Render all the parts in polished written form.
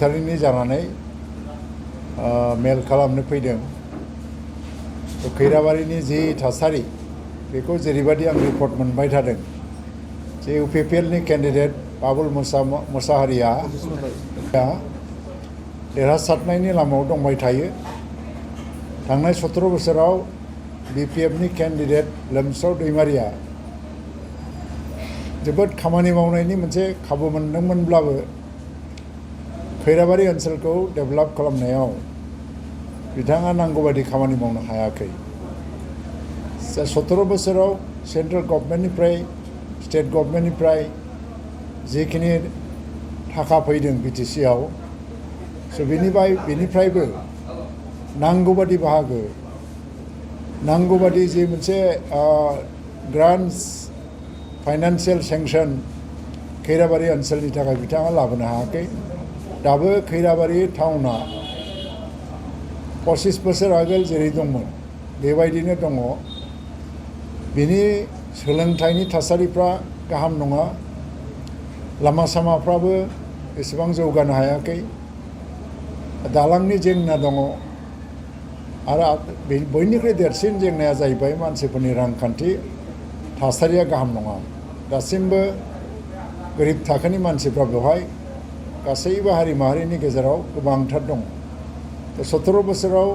थारैनो जानानै मेल खालामनो फैदों। खैराबारिनि जि थासारि बेखौ जेरैबायदि आं रिपर्ट मोनबाय थादों जे इउपिपिएलनि कैंडिडेट बाबुल मोसाहारिया देरहासारनायनि लामायाव दंबाय थायो। थांनाय 17 बोसोराव बीपीएफनि कैंडिडेट लोमसाव दैमारिया जोबोद खामानि मावनायनि मोनसे खाबु मोनदोंमोनब्लाबो खैराबारि ओनसोलखौ डेभेलप खालामनायाव बिथाङा नांगौबादि खामानि मावनो हायाखै। 17 बोसोराव सेंट्रेल गभर्नमेन्टनिफ्राय स्टेट गभर्नमेन्टनिफ्राय जिखिनि थाखा फैदों बिटिसिआव बेनिफ्रायबो नांगौबादि बाहागो नांगौबादि जि मोनसे ग्रान्ट्स फाइनान्शियल सेंक्शन खैराबारि ओनसोलनि थाखाय बिथाङा लाबोनो हायाखै। दाबो खैराबारि टाउना 25 बोसोर आगोल जेरै दंमोन बेबायदिनो दङ। बिनि सोलोंथाइनि थासारिफ्रा गाहाम नङा, लामा सामाफ्राबो एसेबां जौगानो हायाखै, दालांनि जेंना दङ आरो बयनिख्रुइ देरसिन जेंनाया जाहैबाय मानसिफोरनि रांखान्थि थासारिया गाहाम नङा। दासिमबो गोरिब थाखोनि मानसिफ्रा बेवहाय गासैबो हारि माहारिनि गेजेराव गोबांथार दं। 17 बोसोराव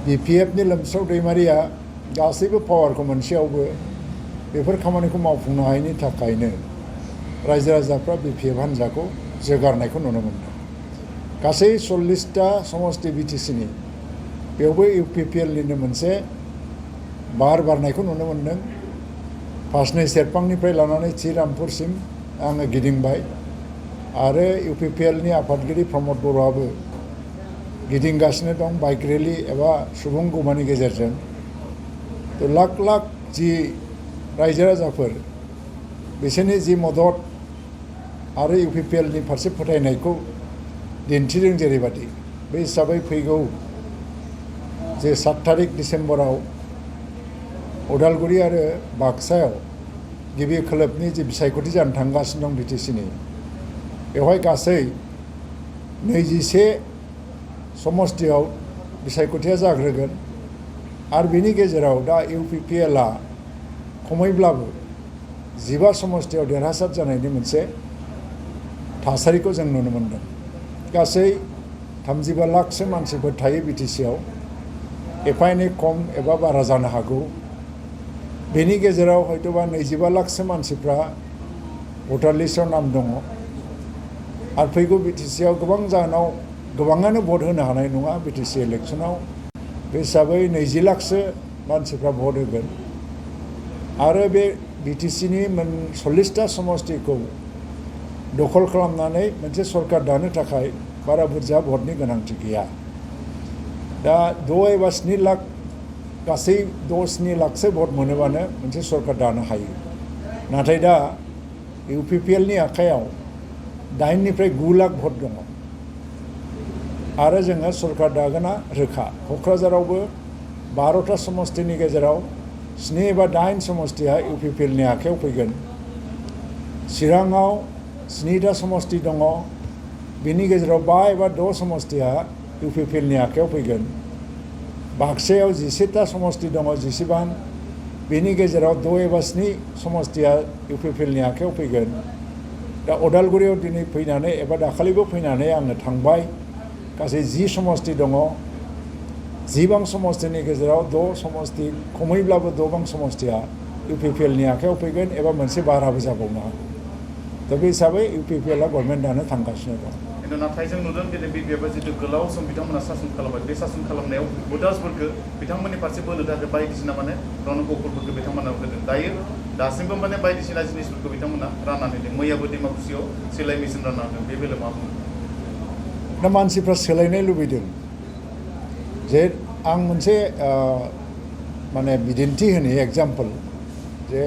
बीपीएफनि लोमसाव दैमारिया गासैबो पावारखौ मोनसेयावबो बेफोर खामानिखौ मावफुंनो हायैनि थाखायनो रायजो राजाफ्रा बीपीएफ हान्जाखौ जोगारनायखौ नुनो मोनदों। गासै 40टा समष्टि बिटिसिनि बेवबो इउपिपिएलनिनो मोनसे बार बारनायखौ नुनो मोनदों। फार्स्टनि सेरफांनिफ्राय लानानै श्रीरामपुरसिम आङो गिदिंबाय आरो इउपिपिएलनि आफादगिरि प्रमद बर'आबो गिदिंगासिनो दं बाइक रेलि एबा सुबुं गौमानि गेजेरजों। लाख लाख जि रायजो राजाफोर बिसोरनि जि मदद आरो इउपिपिएलनि फारसे फोथायनायखौ दिन्थिदों जेरैबादि, बे हिसाबै फैगौ जे 7 तारिख डिसेम्बराव उदालगुरि आरो बाक्सायाव गिबि खोलोबनि जि बिसायख'थि जानो थांगासिनो दं बिटिसिनि, बेवहाय गासै 21 समष्टियाव बिसायख'थिया जाग्रोगोन आरो बिनि गेजेराव दा इउपिपिएलआ खमैब्लाबो 15 समष्टियाव देरहासार जानायनि मोनसे थासारिखौ जों नुनो मोनदों। गासै 35 लाखसो मानसिफोर थायो बिटिसिआव, एफा एनै खम एबा बारा जानो हागौ। बेनि गेजेराव हयतोबा 25 लाखसो मानसिफ्रा भटार लिस्टआव नाम दङ आरो फैगौ बिटिसिआव गोबां जाहोनाव गोबाङानो भट होनो हानाय नङा बिटिसि इलेक्सनाव। बे हिसाबै 20 लाखसो मानसिफ्रा भट होगोन आरो बे बिटिसिनि 40टा समष्टिखौ दखल खालामनानै मोनसे सरकार दानो थाखाय बारा बुरजा भटनि गोनांथि गैया। दा 6 एबा 7 लाख गासै 6-7 लाखसो भट मोनोबानो मोनसे सरकार दानो हायो। नाथाय दा इउपिपिएलनि आखायाव 8 निफ्राय 9 लाख भट दङ आरो जोङो सरकार दागोना रोखा। क'क्राझारावबो 12टा समष्टिनि गेजेराव 7 एबा 8 समष्टिया इउपिपिएलनि आखायाव फैगोन। चिराङाव 7टा समष्टि दङ, बिनि गेजेराव 5 एबा 6 समष्टिया इउपिपिएलनि आखायाव फैगोन। बाक्सायाव 11टा समष्टि दङ, 11, बिनि गेजेराव 6 एबा 7 समष्टिया इउपिपिएलनि आखायाव फैगोन। दा उदालगुरियाव दिनै फैनानै एबा दाखालिबो फैनानै आङो थांबाय, गासै 10 समष्टि दङ। 10 समष्टिनि गेजेराव 6 समष्टि खमैब्लाबो 6 समष्टिया इउपिपिएलनि आखायाव फैगोन एबा मोनसे बाराबो जाबावनो हागौ। दा बे हिसाबै इउपिपिएलआ गभर्नमेन्ट दानो थांगासिनो दं। खिन्थु नाथाय जों नुदों दिनै बीपीएफआ जितु गोलाव सम बिथांमोना सासन खालामबाय, बे सासन खालामनायाव भटार्सफोरखौ बिथांमोननि फारसे बोनो थाखाय बायदिसिना रनक'फोरखौ बिथांमोना होदों। दासिमबो बायदिसिना जिनिसफोरखौ बिथांमोना राननानै होदों। मैयाबो डिमाकुसियाव सिलाइ मेसिन रानना होदों। बे बेलायाव मा बुङो? दा मानसिफ्रा सोलायनाय लुबैदों। जे आं मोनसे बिदिन्थि होनो एग्जाम्पल, जे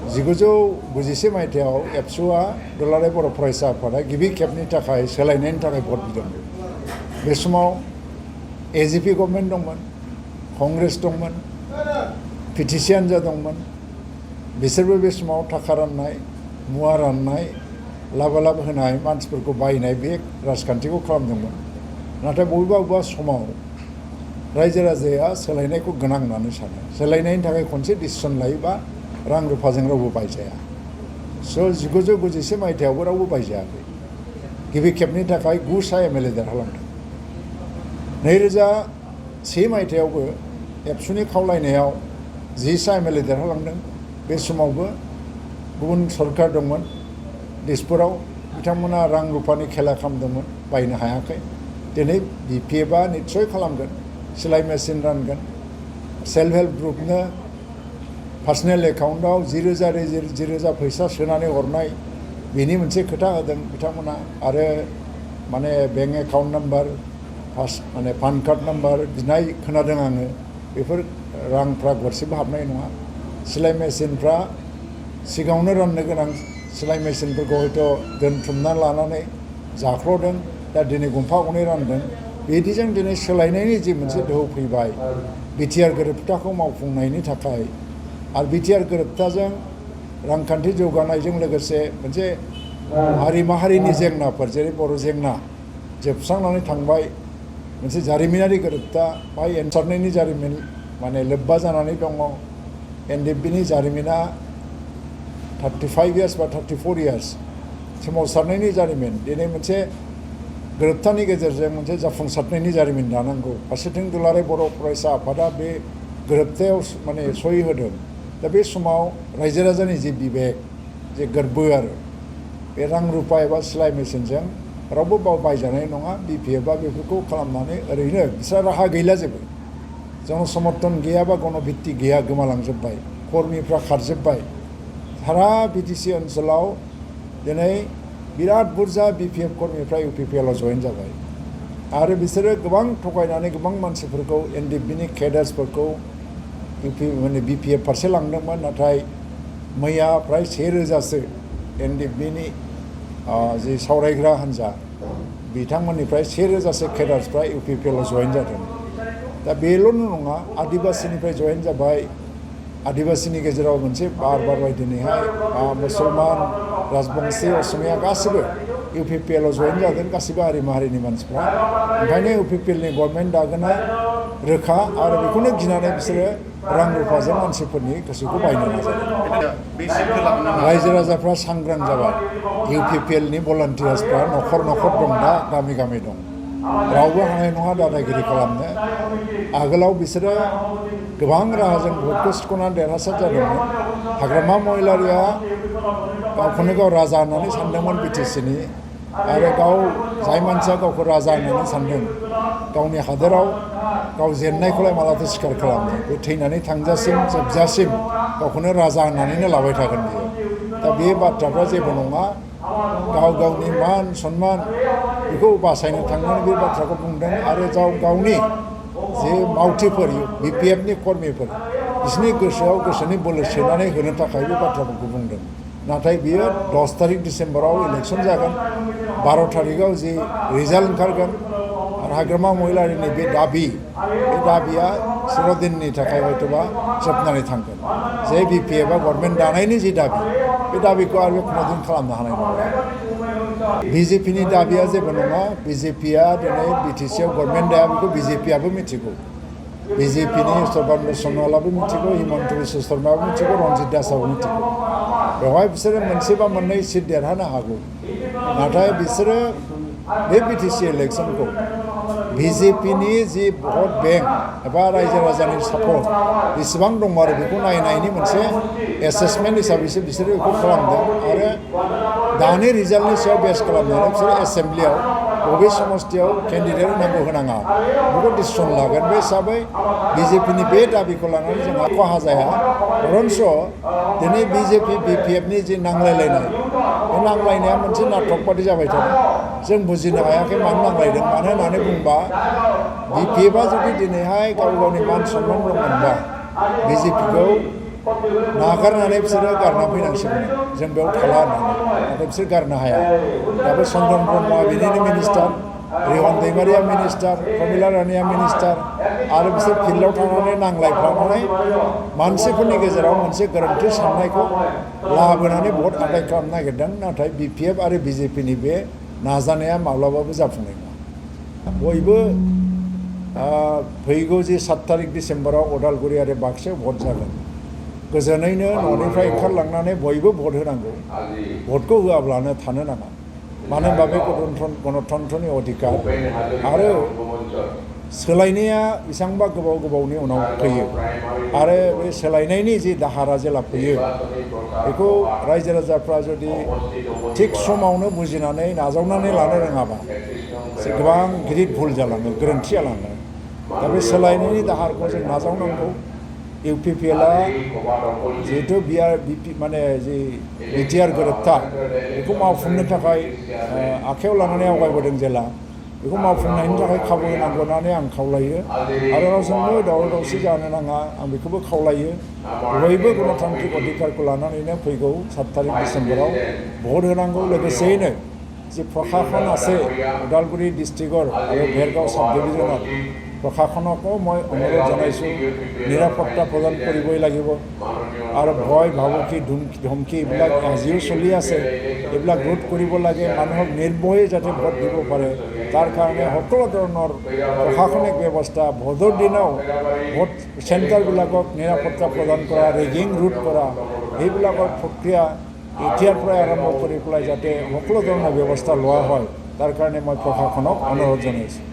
1991 मायथाइयाव एबसुआ दुलाराय बर' फरायसा आफादा गिबि खेबनि थाखाय सोलायनायनि थाखाय भट बिदोंमोन। बे समाव एजिपि गभर्नमेन्ट दंमोन, कंग्रेस दंमोन, पिटिसि हान्जा दंमोन। बिसोरबो बे समाव थाखा राननाय, मुवा राननाय लाबा लाब होनाय मानसिफोरखौ बायनाय बे राजखान्थिखौ खालामदोंमोन नाथाय बबेबा समाव रायजो राजाया सोलायनायखौ गोनां होननानै सानो सोलायनायनि थाखाय खनसे डिसिसन लायोबा रां रुफाजों रावबो बायजाया स' 1991 मायथाइयावबो रावबो बायजायाखै गिबि खेबनि थाखाय 9 एमएलए देरहालांदों 2001 मायथाइयावबो एबसुनि खावलायनायाव 10 एमएलए देरहालांदों बे समावबो गुबुन सरकार दंमोन दिसपुराव बिथांमोना रां रुफानि खेला खालामदोंमोन बायनो हायाखै दिनै बिपिएफआ निस्सय खालामगोन सिलाइ मेसिन रानगोन सेल्फ हेल्प ग्रुपनो पार्सनेल एकाउन्टआव 10,000 फैसा सोनानै हरनाय बेनि मोनसे खोथा होदों बिथांमोना आरो माने बेंक एकाउन्ट नाम्बार माने पान कार्ड नाम्बार बिनाय खोनादों आङो बेफोर रांफ्रा गरसेबो हाबनाय नङा सिलाइ मेसिनफ्रा सिगाङावनो राननो गोनां सिलाइ मेसिनफोरखौ हयथ' दोनथुमना लानानै जाख्ल'दों दा दिनै गंफा गंनै रानदों बिदिजों दिनै सोलायनायनि जि मोनसे दोहौ फैबाय बिटिआर गोरोबथाखौ मावफुंनायनि थाखाय आरो बिटिआर गोरोबथाजों रांखान्थि जौगानायजों लोगोसे मोनसे हारि माहारिनि जेंनाफोर जेरै बर' जेंना जोबस्रांनानै थांबाय मोनसे जारिमिनारि गोरोबथा बाहाय एनसारनायनि जारिमिन माने लोब्बा जानानै दङ एनडिएफबिनि जारिमिना 35 years बा 34 years सोमावसारनायनि जारिमिन दिनै मोनसे गोरोबथानि गेजेरजों मोनसे जाफुंसारनायनि जारिमिन दानांगौ फारसेथिं दुलाराय बर' फरायसा आफादा बे गोरोबथायाव माने सहि होदों दा बे समाव रायजो राजानि जि बिबेक जे गोरबो आरो बे रां रुपा एबा सिलाइ मेसिनजों रावबो बायजानाय नङा बिपिएफआ बेफोरखौ खालामनानै ओरैनो बिस्रा राहा गैला जेबो जन समर्थन गैया बा गणभित्ति गैया गोमालांजोब्बाय कर्मीफ्रा खारजोब्बाय सारा बिटिसि ओनसोलाव दिनै बिराद बुरजा बिपिएफ कर्मीफ्रा इउपिपिएलआव जयेन जाबाय आरो बिसोरो गोबां थगायनानै गोबां मानसिफोरखौ एनडिएफबिनि केडार्सफोरखौ माने बिपिएफ फारसे लांदोंमोन नाथाय मैया फ्राय 1,000सो एनडिएफबिनि जि सावरायग्रा हान्जा बिथांमोननिफ्राय 1,000सो केडार्सफ्रा इउपिपिएलआव जयेन जादों दा बेल' नङा आदिबासिनिफ्राय जयेन जाबाय आदिबासिनि गेजेराव मोनसे बारबाय दिनैहाय मुसलमान राजबंशी असमिया गासिबो इउपिपिएलआव जयेन जादों गासिबो हारि माहारिनि मानसिफ्रा ओंखायनो इउपिपिएलनि गभर्नमेन्ट दागोना रोखा आरो बेखौनो गिनानै बिसोरो रां रुफाजों मानसिफोरनि गोसोखौ बायनो नाजादों रायजो राजाफ्रा सांग्रां जाबाय इउपिपिएलनि भलान्टियार्सफ्रा न'खर दं दा गामि दं रावबो हानाय नङा दादागिरि खालामनो आगोलाव बिसोरो गोबां राहाजों भटखौ सिख'नानै देरहासार जादोंमोन हाग्रामा महिलारिया गावखौनो गाव राजा होननानै सानदोंमोन बिटिसिनि आरो जाय मानसिया गावखौ राजा होननानै सानदों गावनि हादोराव गाव जेननायखौलाय मालाथो सिखार खालामनो बे थैनानै थांजासिम जोबजासिम गावखौनो राजा होननानैनो लाबाय थागोन बियो दा बे बाथ्राफ्रा जेबो नङा गावनि मान सन्मान बेखौ बासायनो थांनानै बे बाथ्राखौ बुंदों आरो गावनि जे मावथिफोर बिपिएफनि कर्मीफोर बिसोरनि गोसोनि बोलो सोनानै होनो थाखाय बे बाथ्राफोरखौ बुंदों नाथाय बियो 10 तारिख डिसेम्बराव इलेक्सन जागोन 12 तारिखआव जि रिजाल्ट ओंखारगोन आरो हाग्रामा महिलारिनि बे दाबिया सिर'दिननि थाखाय हयतोबा जोबनानै थांगोन जे बिपिएफआ गभर्नमेन्ट दानायनि जि दाबि बे दाबिखौ आरो खुनुदिन खालामनो हानाय नङा बिजेपिनि दाबिया जेबो नङा बिजेपिया दिनै बिटिसिआव गभर्नमेन्ट दाया बेखौ बिजेपिआबो मिथिगौ बिजेपिनि सर्बानन्द सन'वालाबो मिथिगौ हिमन्त बिश्व शर्माबो मिथिगौ रन्जित दासआबो मिथिगौ बेवहाय बिसोरो मोनसे बा मोननै सिट देरहानो हागौ नाथाय बिसोरो बे बिटिसि इलेक्सनखौ बिजेपिनि जि भट बेंक एबा रायजो राजानि सापर्ट बेसेबां दङ आरो बेखौ नायनायनि मोनसे एसेसमेन्ट हिसाबैसो बिसोरो बेखौ खालामदों आरो दानि रिजाल्टनि सायाव बेस खालामनानै बिसोरो एसेम्ब्लियाव बबे समस्तियाव केन्डिडेट होनांगौ होनाङा बेखौ डिसिसन लागोन बे हिसाबै बिजेपिनि बे दाबिखौ लानानै जोंहा खहा जाया बरन्स दिनै बिजेपि बिपिएफनि जि नांलायलायनाय बे नांलायनाया मोनसे नाटक बादि जाबाय थादों जों बुजिनो हायाखै मानो नांलायदों मानो होननानै बुंबा बिपिएफआ जुदि दिनैहाय गावनि मान सन्मान दंमोनबा बिजेपिखौ नागारनानै बिसोरो गारना फैनांसिगोन जों बेयाव थाला होननानै नाथाय बिसोर गारनो हाया दाबो चन्द्रन ब्रह्मआ बिनिनो मिनिस्टार रिहन दैमारिया मिनिस्टार प्रमिला रानिया मिनिस्टार आरो बिसोर फिल्डआव थांनानै नांलायफ्लानानै मानसिफोरनि गेजेराव मोनसे गोरोन्थि साननायखौ लाबोनानै भट आदाय खालामनो नागिरदों नाथाय BPF आरो BJPनि बे नाजानाया माब्लाबाबो जाफुंनाय नङा बयबो फैगौ जे 7 तारिख डिसेम्बराव उदालगुरि आरो बाक्सायाव भट जागोन गोजोनैनो न'निफ्राय ओंखारलांनानै बयबो भट होनांगौ भटखौ होआब्लानो थानो नाङा मानो होनबा बे गणतन्त्रनि अधिकार आरो सोलायनाया बेसेबांबा गोबावनि उनाव फैयो आरो बे सोलायनायनि जि दाहारा जेला फैयो बेखौ रायजो राजाफ्रा जुदि थिग समावनो बुजिनानै नाजावनानै लानो रोङाबा गोबां गिदिर भुल जालाङो गोरोन्थि जालाङो दा बे सोलायनायनि दाहारखौ जों नाजावनांगौ UPPLआ जिहेतु माने जि बिटिआर गोरोबथा बेखौ मावफुंनो थाखाय आखायाव लानानै आवगायबोदों जेला बेखौ मावफुंनायनि थाखाय खाबु होनांगौ होननानै आं खावलायो आरो रावजोंबो दावराव दावसि जानो नाङा आं बेखौबो खावलायो बयबो गणतान्त्रिक अधिकारखौ लानानैनो फैगौ 7 तारिख डिसेम्बराव भट होनांगौ लोगोसेयैनो जे प्रशासन আছে उदालগুৰি ডিষ্ট্ৰিক্টৰ আৰু ভেৰগাঁও সাব ডিভিজনৰ প্ৰশাসনকো মই অনুৰোধ জনাইছোঁ নিৰাপত্তা প্ৰদান কৰিবই লাগিব আৰু ভয় ভাবুকি ধমকি এইবিলাক আজিও চলি আছে এইবিলাক ৰোধ কৰিব লাগে মানুহক নিৰ্ভয়ে যাতে ভোট দিব পাৰে তাৰ কাৰণে সকলো ধৰণৰ প্ৰশাসনিক ব্যৱস্থা ভোটৰ দিনাও ভোট চেণ্টাৰবিলাকক নিৰাপত্তা প্ৰদান কৰা ৰেগিং ৰোধ কৰা এইবিলাকৰ প্ৰক্ৰিয়া এতিয়াৰ পৰাই আৰম্ভ কৰি পেলাই যাতে সকলো ধৰণৰ ব্যৱস্থা লোৱা হয় তাৰ কাৰণে মই প্ৰশাসনক অনুৰোধ জনাইছোঁ